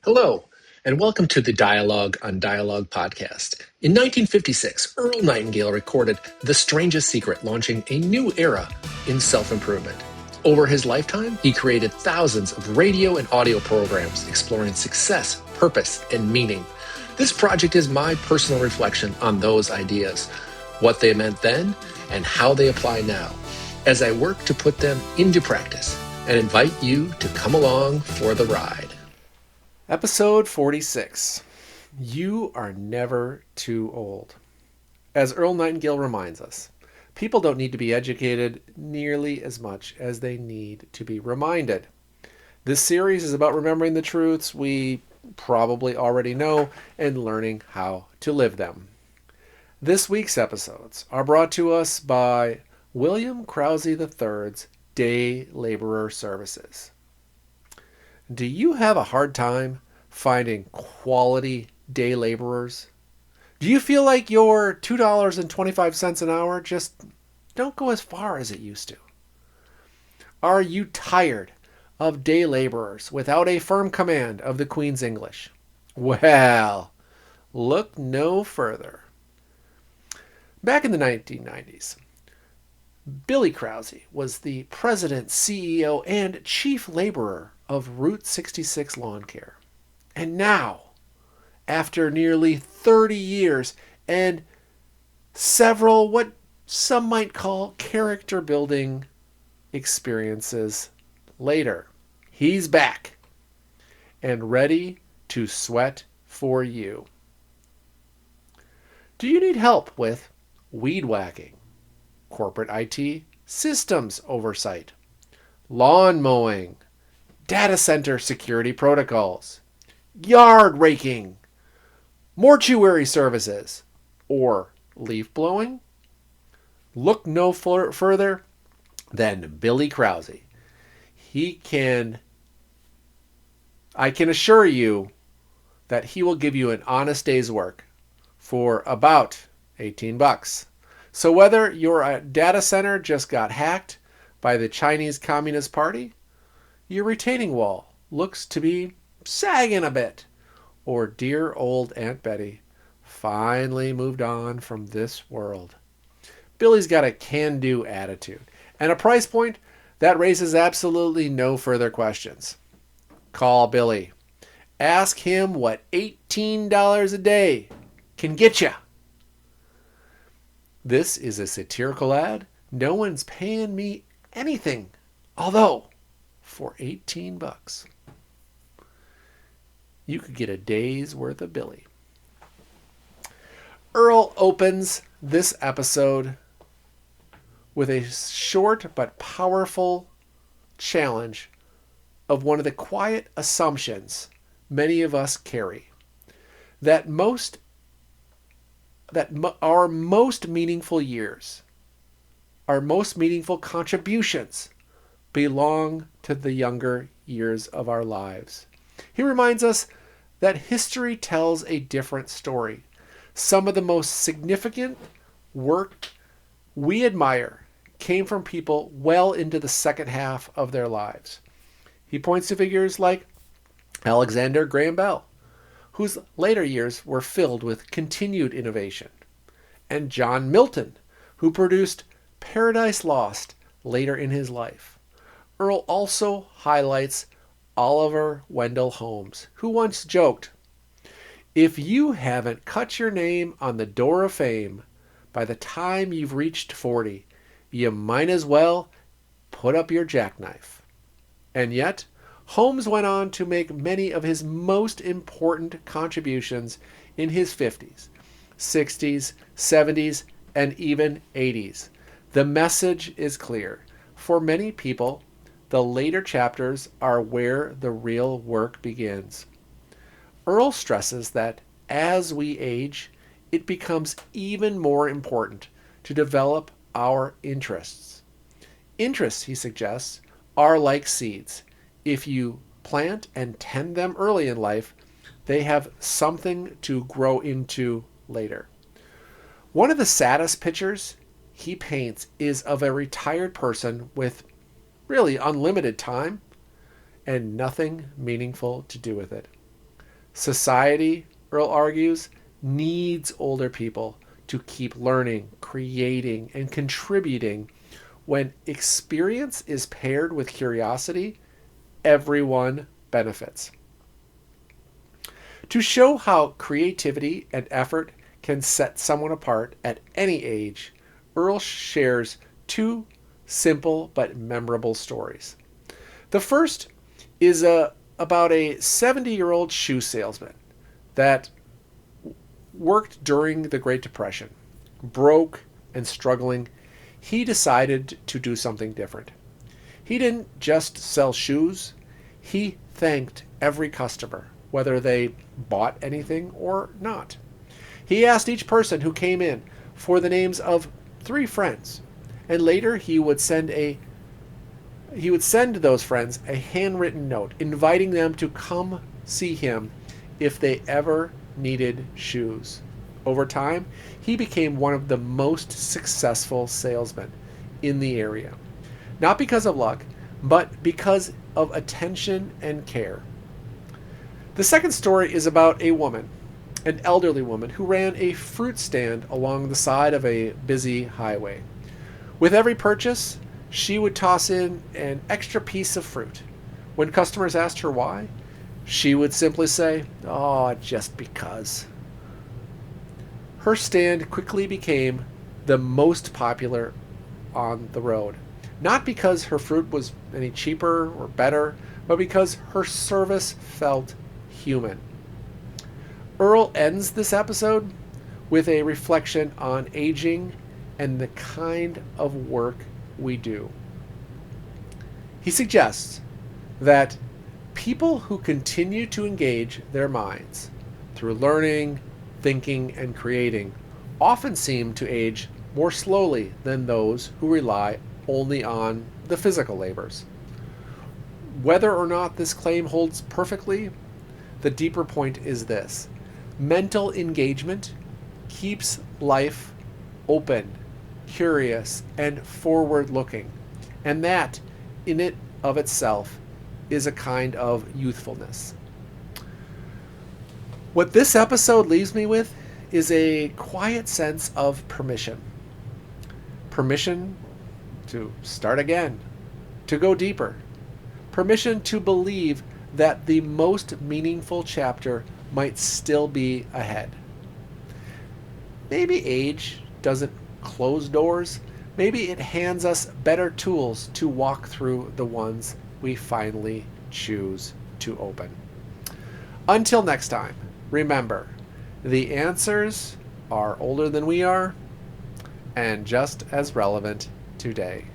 Hello, and welcome to the Dialogue on Dialogue podcast. In 1956, Earl Nightingale recorded The Strangest Secret, launching a new era in self-improvement. Over his lifetime, he created thousands of radio and audio programs exploring success, purpose, and meaning. This project is my personal reflection on those ideas, what they meant then, and how they apply now, as I work to put them into practice, and invite you to come along for the ride. Episode 46. You are never too old. As Earl Nightingale reminds us, people don't need to be educated nearly as much as they need to be reminded. This series is about remembering the truths we probably already know and learning how to live them. This week's episodes are brought to us by William Krause III's Day Laborer Services. Do you have a hard time finding quality day laborers? Do you feel like your $2.25 an hour just don't go as far as it used to? Are you tired of day laborers without a firm command of the Queen's English? Well, look no further. Back in the 1990s, Billy Krause was the president, CEO, and chief laborer of Route 66 Lawn Care. And now, after nearly 30 years and several what some might call character building experiences later, he's back and ready to sweat for you. Do you need help with weed whacking, corporate IT systems oversight, lawn mowing, data center security protocols, yard raking, mortuary services, or leaf blowing? Look no further than Billy Krause. I can assure you that he will give you an honest day's work for about $18. So whether your data center just got hacked by the Chinese Communist Party, your retaining wall looks to be sagging a bit, or dear old Aunt Betty finally moved on from this world, Billy's got a can-do attitude and a price point that raises absolutely no further questions. Call Billy. Ask him what $18 a day can get you. This is a satirical ad. No one's paying me anything. Although, for $18, you could get a day's worth of Billy. Earl opens this episode with a short but powerful challenge of one of the quiet assumptions many of us carry, that our most meaningful years, our most meaningful contributions belong to the younger years of our lives. He reminds us that history tells a different story. Some of the most significant work we admire came from people well into the second half of their lives. He points to figures like Alexander Graham Bell, whose later years were filled with continued innovation, and John Milton, who produced Paradise Lost later in his life. Earl also highlights Oliver Wendell Holmes, who once joked, "If you haven't cut your name on the door of fame by the time you've reached 40, you might as well put up your jackknife." And yet, Holmes went on to make many of his most important contributions in his 50s, 60s, 70s, and even 80s. The message is clear. For many people, the later chapters are where the real work begins. Earl stresses that as we age, it becomes even more important to develop our interests. Interests, he suggests, are like seeds. If you plant and tend them early in life, they have something to grow into later. One of the saddest pictures he paints is of a retired person with really unlimited time and nothing meaningful to do with it. Society, Earl argues, needs older people to keep learning, creating, and contributing. When experience is paired with curiosity, everyone benefits. To show how creativity and effort can set someone apart at any age, Earl shares two simple but memorable stories. The first is about a 70-year-old shoe salesman that worked during the Great Depression. Broke and struggling, he decided to do something different. He didn't just sell shoes, he thanked every customer, whether they bought anything or not. He asked each person who came in for the names of 3 friends, and later he would send those friends a handwritten note inviting them to come see him if they ever needed shoes. Over time, he became one of the most successful salesmen in the area. Not because of luck, but because of attention and care. The second story is about a woman, an elderly woman, who ran a fruit stand along the side of a busy highway. With every purchase, she would toss in an extra piece of fruit. When customers asked her why, she would simply say, "Oh, just because." Her stand quickly became the most popular on the road. Not because her fruit was any cheaper or better, but because her service felt human. Earl ends this episode with a reflection on aging and the kind of work we do. He suggests that people who continue to engage their minds through learning, thinking, and creating often seem to age more slowly than those who rely only on the physical labors. Whether or not this claim holds perfectly, the deeper point is this: mental engagement keeps life open, curious, and forward-looking, and that, in it of itself, is a kind of youthfulness. What this episode leaves me with is a quiet sense of permission. Permission to start again, to go deeper. Permission to believe that the most meaningful chapter might still be ahead. Maybe age doesn't close doors. Maybe it hands us better tools to walk through the ones we finally choose to open. Until next time, remember, the answers are older than we are and just as relevant today.